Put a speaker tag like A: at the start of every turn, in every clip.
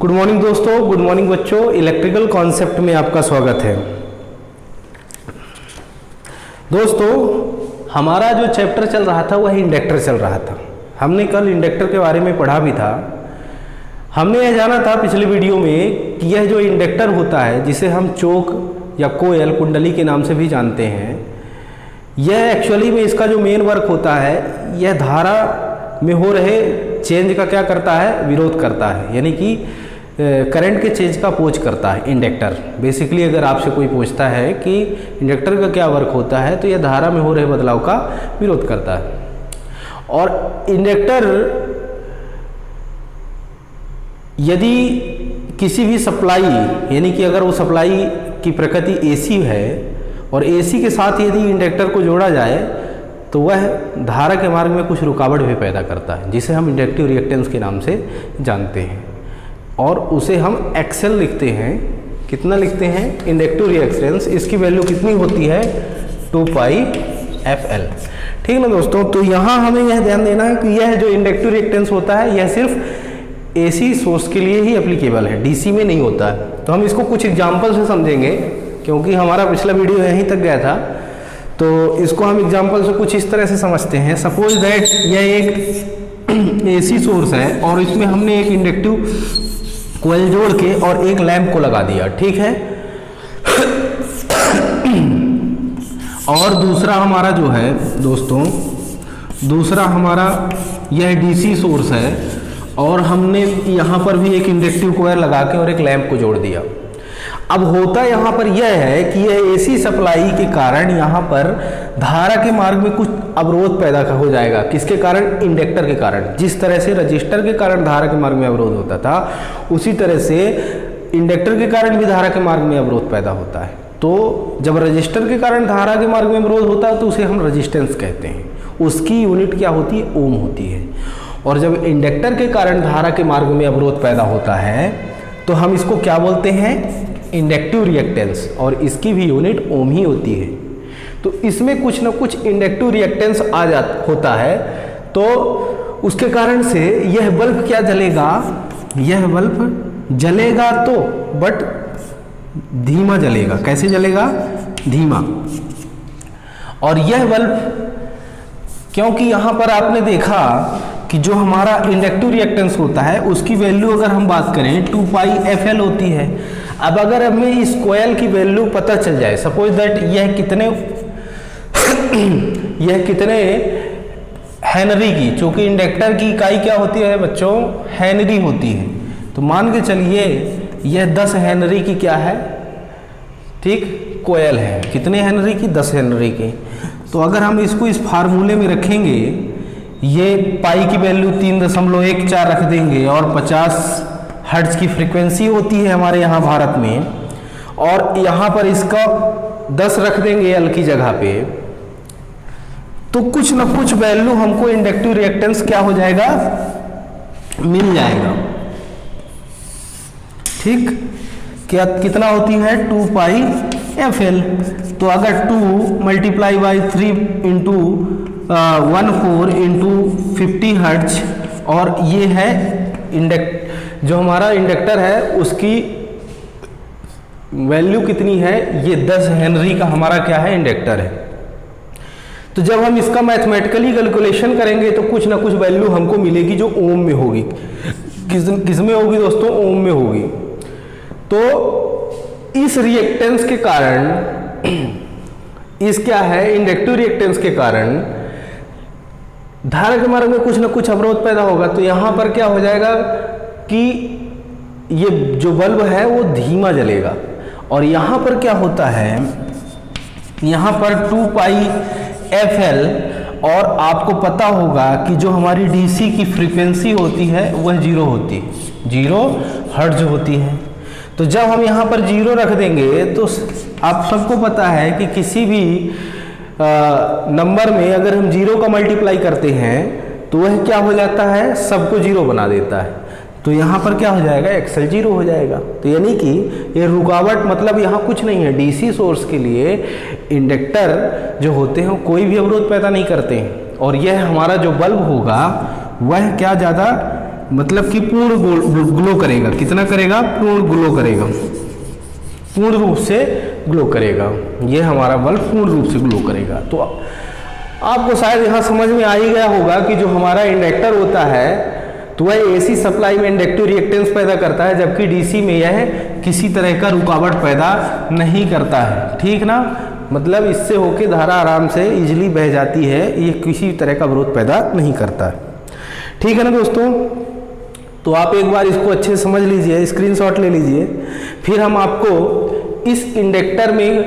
A: Good morning दोस्तों, good morning बच्चों। Electrical concept में आपका स्वागत है। दोस्तों, हमारा जो चैप्टर चल रहा था वह इंडक्टर चल रहा था। हमने कल इंडक्टर के बारे में पढ़ा भी था। हमने यह जाना था पिछले वीडियो में कि यह जो इंडक्टर होता है, जिसे हम चोक या कोयल कुंडली के नाम से भी जानते हैं, यह एक्चुअली में इसका जो मेन वर्क होता है, यह धारा में हो रहे चेंज का क्या करता है, विरोध करता है, यानी कि करंट के चेंज का अपोज करता है इंडक्टर। बेसिकली अगर आपसे कोई पूछता है कि इंडक्टर का क्या वर्क होता है, तो यह धारा में हो रहे बदलाव का विरोध करता है। और इंडक्टर यदि किसी भी सप्लाई, यानी कि अगर वो सप्लाई की प्रकृति एसी है और एसी के साथ यदि इंडक्टर को जोड़ा जाए तो वह धारा के मार्ग में कुछ रुकावट भी पैदा करता है, जिसे हम इंडक्टिव रिएक्टेंस के नाम से जानते हैं। और उसे हम एक्सएल लिखते हैं। कितना लिखते हैं? Inductive reactance. इसकी वैल्यू कितनी होती है? 2πfl। ठीक ना दोस्तों। तो यहाँ हमें यह ध्यान देना है कि यह जो इंडक्टिव रिएक्टेंस होता है, यह सिर्फ एसी सोर्स के लिए ही एप्लीकेबल है, डीसी में नहीं होता है। तो हम इसको कुछ एग्जाम्पल से समझेंगे, क्योंकि हमारा पिछला वीडियो यहीं तक गया था। तो इसको हम एग्जाम्पल से कुछ इस तरह से समझते हैं। सपोज दैट यह एक एसी सोर्स है और इसमें हमने एक इंडक्टिव कोयल जोड़ के और एक लैंप को लगा दिया, ठीक है। और दूसरा हमारा जो है दोस्तों, दूसरा हमारा यह डीसी सोर्स है और हमने यहाँ पर भी एक इंडक्टिव कोयल लगा के और एक लैंप को जोड़ दिया। अब होता यहाँ पर यह है कि यह एसी सप्लाई के कारण यहाँ पर धारा के मार्ग में कुछ अवरोध पैदा हो जाएगा। किसके कारण? इंडक्टर के कारण। जिस तरह से रजिस्टर के कारण धारा के मार्ग में अवरोध होता था, उसी तरह से इंडक्टर के कारण भी धारा के मार्ग में अवरोध पैदा होता है। तो जब रजिस्टर के कारण धारा के मार्ग में अवरोध होता है तो उसे हम रजिस्टेंस कहते हैं। उसकी यूनिट क्या होती है? ओम होती है। और जब इंडक्टर के कारण धारा के मार्ग में अवरोध पैदा होता है तो हम इसको क्या बोलते हैं? Inductive reactance. और इसकी भी यूनिट ओम ही होती है। तो इसमें कुछ ना कुछ इंडक्टिव रिएक्टेंस होता है, तो उसके कारण से यह बल्ब क्या जलेगा? यह बल्ब जलेगा तो बट धीमा जलेगा। कैसे जलेगा? धीमा। और यह बल्ब, क्योंकि यहाँ पर आपने देखा कि जो हमारा इंडक्टिव रिएक्टेंस होता है उसकी वैल्यू अगर हम बात करें 2πfl होती है। अब अगर हमें इस कोयल की वैल्यू पता चल जाए, सपोज दैट यह कितने हेनरी की, चूंकि इंडक्टर की इकाई क्या होती है बच्चों? हेनरी होती है। तो मान के चलिए यह 10 हेनरी की क्या है? ठीक, कोयल है। कितने हेनरी की? 10 हेनरी की। तो अगर हम इसको इस फार्मूले में रखेंगे, ये पाई की वैल्यू 3.14 रख देंगे और 50 हर्ट्ज की फ्रीक्वेंसी होती है हमारे यहाँ भारत में, और यहाँ पर इसका 10 रख देंगे एल की जगह पे, तो कुछ ना कुछ वैल्यू हमको इंडक्टिव रिएक्टेंस क्या हो जाएगा? मिल जाएगा। ठीक, क्या कितना होती है? 2πfl। तो अगर 2 multiply by 3 into 14 into 50 hertz, और ये है जो हमारा इंडक्टर है उसकी वैल्यू कितनी है? ये 10 हेनरी का हमारा क्या है? इंडक्टर है। तो जब हम इसका मैथमेटिकली कैलकुलेशन करेंगे तो कुछ ना कुछ वैल्यू हमको मिलेगी जो ओम में होगी। किस में होगी दोस्तों? ओम में होगी। तो इस रिएक्टेंस के कारण, इस क्या है? इंडक्टिव रिएक्टेंस के कारण धारा के मार्ग में कुछ ना कुछ अवरोध पैदा होगा। तो यहाँ पर क्या हो जाएगा कि ये जो बल्ब है वो धीमा जलेगा। और यहाँ पर क्या होता है? यहाँ पर 2πfl, और आपको पता होगा कि जो हमारी डीसी की फ्रीक्वेंसी होती है वह 0 होती है, 0 हर्ट्ज होती है। तो जब हम यहाँ पर 0 रख देंगे तो आप सबको पता है कि किसी भी नंबर में अगर हम 0 का मल्टीप्लाई करते हैं तो वह क्या हो जाता है? सबको 0 बना देता है। तो यहाँ पर क्या हो जाएगा? एक्सेल 0 हो जाएगा। तो यानी कि ये रुकावट, मतलब यहाँ कुछ नहीं है। डीसी सोर्स के लिए इंडक्टर जो होते हैं कोई भी अवरोध पैदा नहीं करते हैं। और यह हमारा जो बल्ब होगा वह क्या ज़्यादा मतलब कि पूर्ण ग्लो करेगा। कितना करेगा? पूर्ण ग्लो करेगा, पूर्ण रूप से ग्लो करेगा। ये हमारा बल्ब पूर्ण रूप से ग्लो करेगा। तो आपको शायद यहाँ समझ में आ ही गया होगा कि जो हमारा इंडक्टर होता है तो वह एसी सप्लाई में इंडक्टिव रिएक्टेंस पैदा करता है, जबकि डीसी में यह किसी तरह का रुकावट पैदा नहीं करता है। ठीक ना, मतलब इससे होके धारा आराम से इजीली बह जाती है, ये किसी तरह का विरोध पैदा नहीं करता है। ठीक है ना दोस्तों, तो आप एक बार इसको अच्छे से समझ लीजिए, स्क्रीनशॉट ले लीजिए। फिर हम आपको इस इंडक्टर में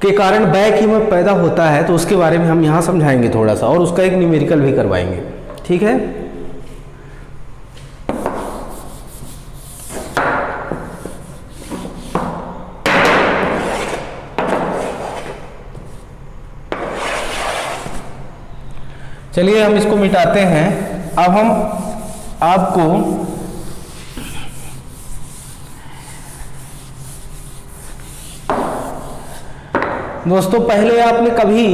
A: के कारण बैक ईएमएफ पैदा होता है तो उसके बारे में हम यहाँ समझाएंगे थोड़ा सा, और उसका एक न्यूमेरिकल भी करवाएंगे। ठीक है, चलिए हम इसको मिटाते हैं। अब हम आपको दोस्तों, पहले आपने कभी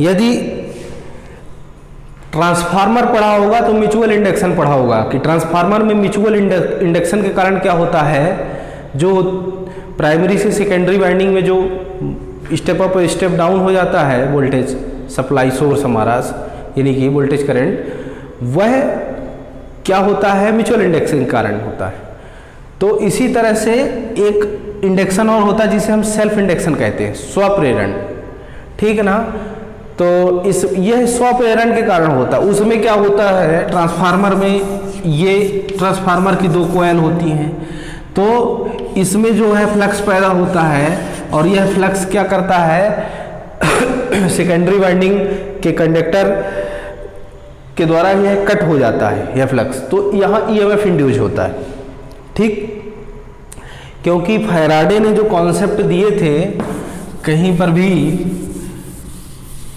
A: यदि ट्रांसफार्मर पढ़ा होगा तो म्यूचुअल इंडक्शन पढ़ा होगा कि ट्रांसफार्मर में म्यूचुअल इंडक्शन के कारण क्या होता है, जो प्राइमरी से सेकेंडरी वाइंडिंग में जो स्टेप अप स्टेप डाउन हो जाता है वोल्टेज सप्लाई सोर्स हमारा, यानी कि वोल्टेज करंट, वह क्या होता है? म्यूचुअल इंडक्शन के कारण होता है। तो इसी तरह से एक इंडक्शन और होता है जिसे हम सेल्फ इंडक्शन कहते हैं, स्वप्रेरण। ठीक है ना, तो यह स्वप्रेरण के कारण होता है। उसमें क्या होता है, ट्रांसफार्मर में ये ट्रांसफार्मर की दो कॉइल होती हैं, तो इसमें जो है फ्लक्स पैदा होता है, और यह फ्लक्स क्या करता है सेकेंडरी वाइंडिंग के कंडक्टर के द्वारा यह कट हो जाता है यह फ्लक्स, तो यहाँ ईएमएफ इंड्यूस होता है। ठीक, क्योंकि फैराडे ने जो कॉन्सेप्ट दिए थे कहीं पर भी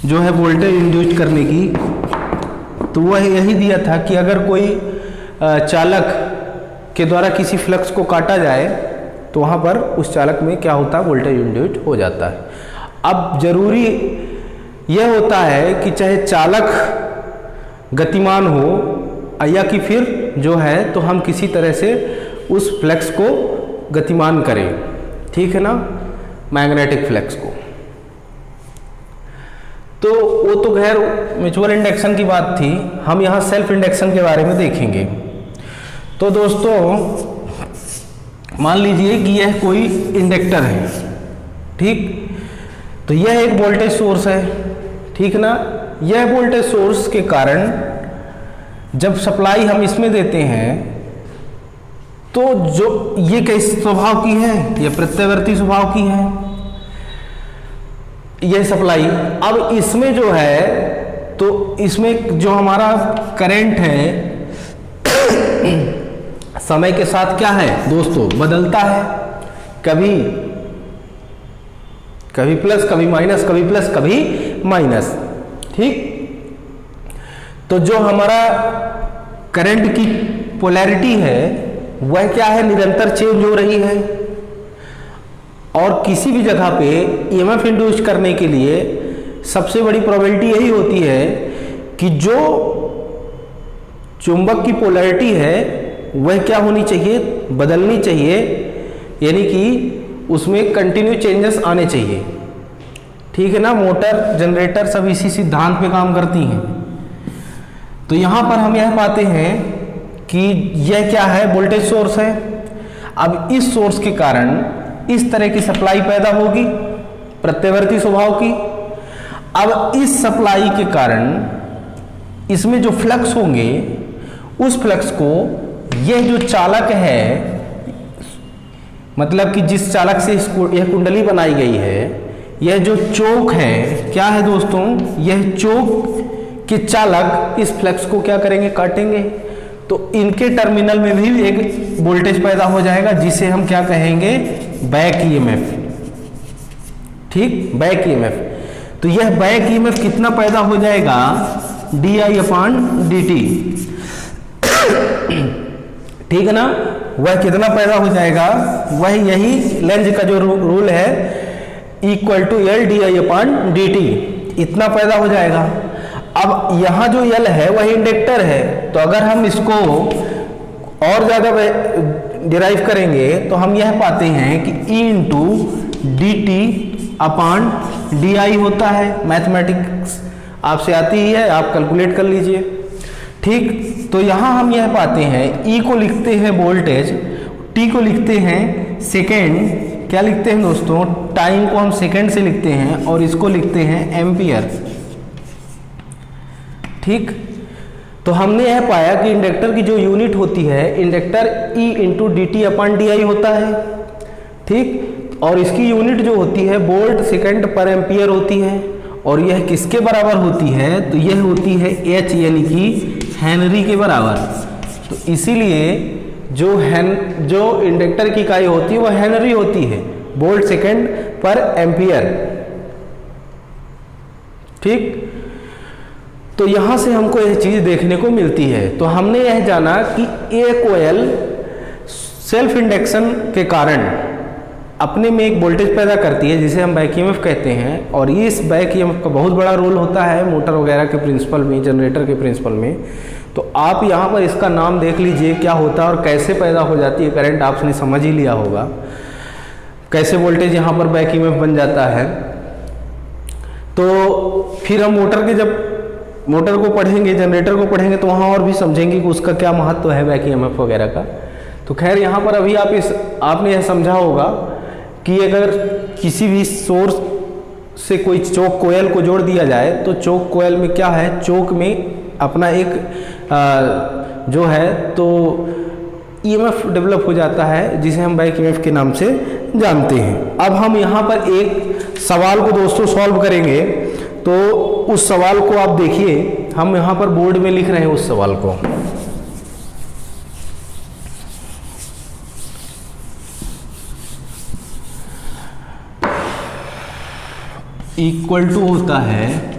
A: जो है वोल्टेज इंड्यूस करने की, तो वह यही दिया था कि अगर कोई चालक के द्वारा किसी फ्लक्स को काटा जाए तो वहाँ पर उस चालक में क्या होता है, वोल्टेज इंड्यूस हो जाता है। अब जरूरी यह होता है कि चाहे चालक गतिमान हो या कि फिर जो है तो हम किसी तरह से उस फ्लक्स को गतिमान करें। ठीक है ना, मैग्नेटिक फ्लक्स को। तो वो तो खैर म्यूचुअल इंडक्शन की बात थी, हम यहाँ सेल्फ इंडक्शन के बारे में देखेंगे। तो दोस्तों मान लीजिए कि यह कोई इंडक्टर है, ठीक, तो यह एक वोल्टेज सोर्स है। ठीक ना, यह वोल्टेज सोर्स के कारण जब सप्लाई हम इसमें देते हैं तो जो ये किस स्वभाव की है, यह प्रत्यावर्ती स्वभाव की है यह सप्लाई। अब इसमें जो है तो इसमें जो हमारा करंट है समय के साथ क्या है दोस्तों, बदलता है। कभी प्लस, कभी माइनस, कभी प्लस, कभी माइनस। ठीक, तो जो हमारा करंट की पोलैरिटी है वह क्या है, निरंतर चेंज हो रही है। और किसी भी जगह पे ईएमएफ इंड्यूस करने के लिए सबसे बड़ी प्रोबेबिलिटी यही होती है कि जो चुंबक की पोलैरिटी है वह क्या होनी चाहिए, बदलनी चाहिए, यानी कि उसमें कंटिन्यू चेंजेस आने चाहिए। ठीक है ना, मोटर जनरेटर सब इसी सिद्धांत पे काम करती हैं। तो यहाँ पर हम यह पाते हैं कि यह क्या है, वोल्टेज सोर्स है। अब इस सोर्स के कारण इस तरह की सप्लाई पैदा होगी प्रत्यावर्ती स्वभाव की। अब इस सप्लाई के कारण इसमें जो फ्लक्स होंगे उस फ्लक्स को यह जो चालक है, मतलब कि जिस चालक से यह कुंडली बनाई गई है, यह जो चोक है, क्या है दोस्तों, यह चोक के चालक इस फ्लक्स को क्या करेंगे, काटेंगे। तो इनके टर्मिनल में भी एक वोल्टेज पैदा हो जाएगा जिसे हम क्या कहेंगे, बैक ईएमएफ। ठीक, बैक ईएमएफ। तो यह बैक ईएमएफ कितना पैदा हो जाएगा, di/dt। ठीक है ना, वह कितना पैदा हो जाएगा, वह यही लेंज का जो रूल है, equal to L di/dt, इतना पैदा हो जाएगा। अब यहाँ जो L है वह इंडक्टर है, तो अगर हम इसको और ज़्यादा डिराइव करेंगे तो हम यह पाते हैं कि E into D T upon D I होता है। मैथमेटिक्स आपसे आती ही है, आप कैलकुलेट कर लीजिए। ठीक, तो यहाँ हम यह पाते हैं E को लिखते हैं वोल्टेज, T को लिखते हैं सेकेंड, क्या लिखते हैं दोस्तों, टाइम को हम सेकेंड से लिखते हैं, और इसको लिखते हैं एम्पियर। ठीक, तो हमने यह पाया कि इंडक्टर की जो यूनिट होती है, inductor E into D T upon D I होता है। ठीक, और इसकी यूनिट जो होती है वोल्ट सेकंड पर एम्पियर होती है, और यह किसके बराबर होती है, तो यह होती है H यानी कि हेनरी के बराबर। तो इसीलिए जो इंडक्टर की इकाई होती है वह हेनरी होती है, वोल्ट सेकंड पर एम्पियर। ठीक, तो यहां से हमको यह चीज देखने को मिलती है। तो हमने यह जाना कि ए कोयल सेल्फ इंडक्शन के कारण अपने में एक वोल्टेज पैदा करती है जिसे हम बैक ईएमएफ कहते हैं, और इस बैक ईएमएफ का बहुत बड़ा रोल होता है मोटर वगैरह के प्रिंसिपल में, जनरेटर के प्रिंसिपल में। तो आप यहाँ पर इसका नाम देख लीजिए क्या होता है और कैसे पैदा हो जाती है करंट, आपने समझ ही लिया होगा कैसे वोल्टेज यहाँ पर बैक ईएमएफ बन जाता है। तो फिर हम मोटर को पढ़ेंगे, जनरेटर को पढ़ेंगे, तो वहाँ और भी समझेंगे कि उसका क्या महत्व है बैक ईएमएफ वगैरह का। तो खैर यहाँ पर अभी आपने यह समझा होगा कि अगर किसी भी सोर्स से कोई चोक कोयल को जोड़ दिया जाए तो चोक कोयल में क्या है, चोक में अपना एक जो है तो ईएमएफ डेवलप हो जाता है जिसे हम बैक ईएमएफ के नाम से जानते हैं। अब हम यहाँ पर एक सवाल को दोस्तों सॉल्व करेंगे, तो उस सवाल को आप देखिए, हम यहाँ पर बोर्ड में लिख रहे हैं उस सवाल को। इक्वल टू होता है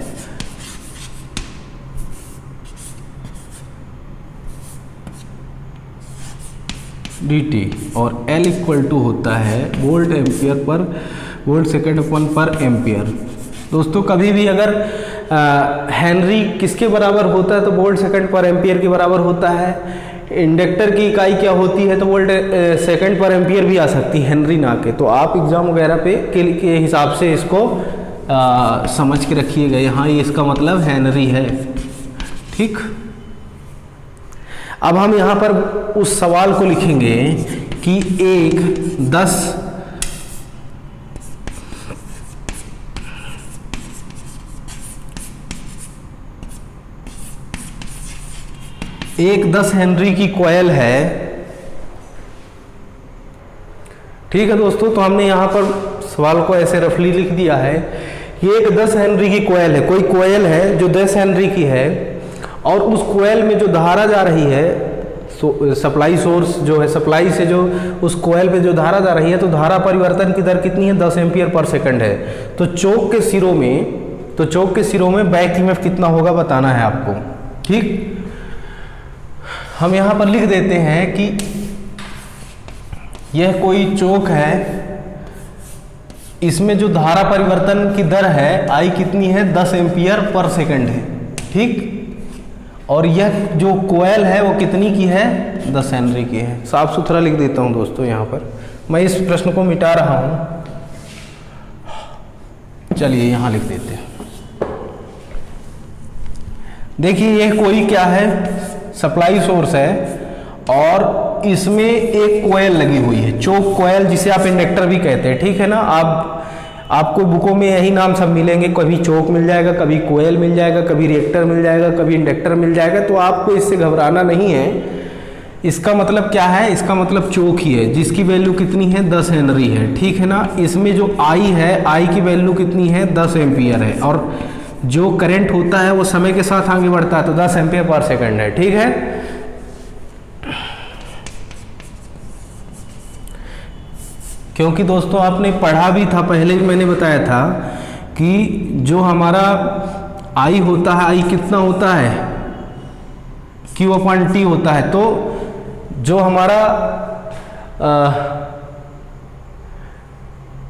A: dt और L इक्वल टू होता है volt ampere per volt second अपन पर एम्पियर। दोस्तों कभी भी अगर हेनरी किसके बराबर होता है तो वोल्ट सेकेंड पर एम्पियर के बराबर होता है। इंडक्टर की इकाई क्या होती है तो वोल्ट सेकेंड पर एम्पियर भी आ सकती है, हेनरी ना के। तो आप एग्जाम वगैरह पे के हिसाब से इसको समझ के रखिएगा, यहाँ ये इसका मतलब हेनरी है। ठीक, अब हम यहाँ पर उस सवाल को लिखेंगे कि एक 10 हेनरी की कॉइल है। ठीक है दोस्तों, तो हमने यहाँ पर सवाल को ऐसे रफली लिख दिया है कि एक 10 हेनरी की कॉइल है। कोई कॉइल है जो 10 हेनरी की है और उस कॉइल में जो धारा जा रही है, सप्लाई सोर्स जो है, सप्लाई से जो उस कॉइल पे जो धारा जा रही है, तो धारा परिवर्तन की दर कितनी है, 10 एम्पियर पर सेकंड है। तो चौक के सिरों में बैक ईएमएफ कितना होगा बताना है आपको। ठीक, हम यहाँ पर लिख देते हैं कि यह कोई चौक है, इसमें जो धारा परिवर्तन की दर है आई कितनी है, 10 एम्पियर पर सेकंड है। ठीक, और यह जो कोयल है वो कितनी की है, 10 हेनरी की है। साफ सुथरा लिख देता हूं दोस्तों, यहाँ पर मैं इस प्रश्न को मिटा रहा हूं। चलिए यहाँ लिख देते हैं। देखिए यह कोई क्या है, सप्लाई सोर्स है और इसमें एक कोयल लगी हुई है, चोक कोयल, जिसे आप इंडक्टर भी कहते हैं। ठीक है ना, आपको बुकों में यही नाम सब मिलेंगे, कभी चोक मिल जाएगा, कभी कोयल मिल जाएगा, कभी रिएक्टर मिल जाएगा, कभी इंडक्टर मिल जाएगा। तो आपको इससे घबराना नहीं है। इसका मतलब क्या है, इसका मतलब चोक ही है जिसकी वैल्यू कितनी है, 10 हेनरी है। ठीक है ना, इसमें जो आई है, आई की वैल्यू कितनी है, 10 एम्पियर है, और जो करंट होता है वो समय के साथ आगे बढ़ता है, तो 10 एम्पियर पर सेकंड है। ठीक है, क्योंकि दोस्तों आपने पढ़ा भी था, पहले भी मैंने बताया था कि जो हमारा आई होता है, आई कितना होता है, Q अपॉन T होता है। तो जो हमारा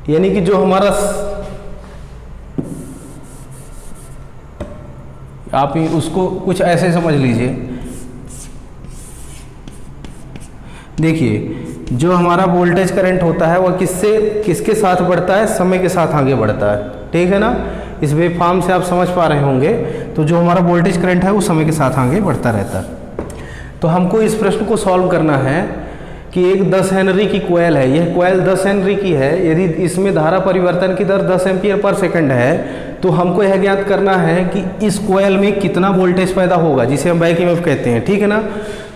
A: यानी कि जो हमारा आप उसको कुछ ऐसे समझ लीजिए। देखिए जो हमारा वोल्टेज करंट होता है वह किसके साथ बढ़ता है, समय के साथ आगे बढ़ता है, ठीक है ना। इस वेवफॉर्म से आप समझ पा रहे होंगे। तो जो हमारा वोल्टेज करंट है वो समय के साथ आगे बढ़ता रहता है। तो हमको इस प्रश्न को सॉल्व करना है कि एक 10 हेनरी की कोयल है, यह कोयल 10 हेनरी की है, यदि इसमें धारा परिवर्तन की दर 10 एम्पीयर पर सेकंड है, तो हमको यह ज्ञात करना है कि इस कोयल में कितना वोल्टेज पैदा होगा, जिसे हम बैक ईएमएफ कहते हैं, ठीक है ना।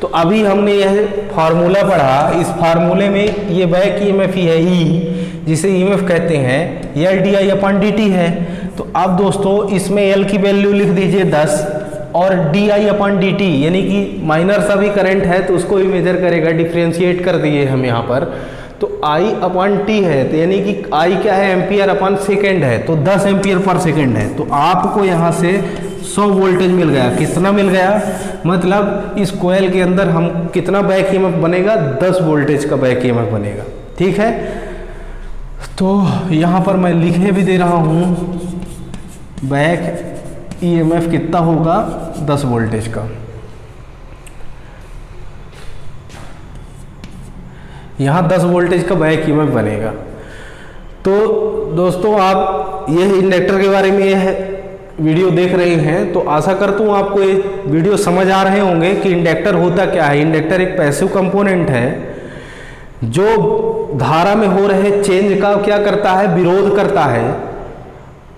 A: तो अभी हमने यह फार्मूला पढ़ा, इस फार्मूले में ये बैक ईएमएफ ही है ई, जिसे ईएमएफ कहते हैं, L D I upon D T है। तो अब दोस्तों इसमें एल की वैल्यू लिख दीजिए 10 और D I upon D T यानी कि माइनर सा भी करंट है तो उसको भी मेजर करेगा, डिफ्रेंशिएट कर दिए हम यहाँ पर। तो आई अपॉन टी है तो यानी कि आई क्या है, एम्पियर अपॉन सेकेंड है, तो 10 एम्पियर पर सेकेंड है। तो आपको यहाँ से 100 वोल्टेज मिल गया। कितना मिल गया, मतलब इस कोयल के अंदर हम कितना बैक ईएमएफ बनेगा, 10 वोल्टेज का बैक ईएमएफ बनेगा, ठीक है। तो यहाँ पर मैं लिखे भी दे रहा हूँ बैक ईएमएफ कितना होगा, 10 वोल्टेज का। यहाँ 10 वोल्टेज का बैक ईएमएफ बनेगा। तो दोस्तों आप यह इंडक्टर के बारे में यह वीडियो देख रहे हैं तो आशा करता हूँ आपको ये वीडियो समझ आ रहे होंगे कि इंडक्टर होता क्या है। इंडक्टर एक पैसिव कंपोनेंट है जो धारा में हो रहे चेंज का क्या करता है, विरोध करता है।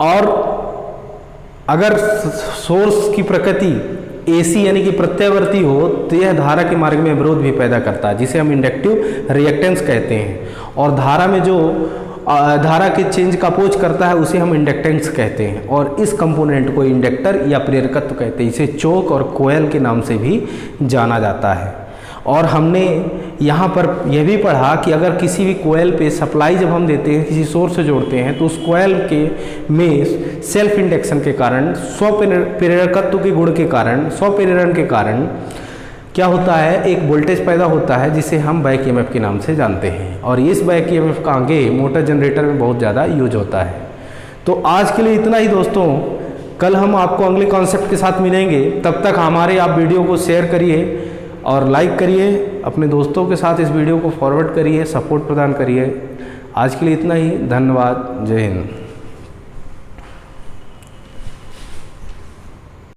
A: और अगर सोर्स की प्रकृति एसी यानी कि प्रत्यावर्ती हो तो यह धारा के मार्ग में विरोध भी पैदा करता है, जिसे हम इंडक्टिव रिएक्टेंस कहते हैं। और धारा में जो धारा के चेंज का अपोज करता है उसे हम इंडक्टेंस कहते हैं। और इस कंपोनेंट को इंडक्टर या प्रेरकत्व कहते हैं। इसे चोक और कोयल के नाम से भी जाना जाता है। और हमने यहाँ पर यह भी पढ़ा कि अगर किसी भी कोयल पे सप्लाई जब हम देते हैं, किसी सोर्स से जोड़ते हैं, तो उस कोयल के में सेल्फ इंडक्शन के कारण, स्वप्रेरकत्व के गुण के कारण, स्वप्रेरण के कारण क्या होता है, एक वोल्टेज पैदा होता है जिसे हम बैक ईएमएफ के नाम से जानते हैं। और इस बैक ईएमएफ का आगे मोटर जनरेटर में बहुत ज़्यादा यूज होता है। तो आज के लिए इतना ही दोस्तों, कल हम आपको अगले कॉन्सेप्ट के साथ मिलेंगे। तब तक हमारे आप वीडियो को शेयर करिए और लाइक करिए, अपने दोस्तों के साथ इस वीडियो को फॉरवर्ड करिए, सपोर्ट प्रदान करिए। आज के लिए इतना ही, धन्यवाद, जय हिंद।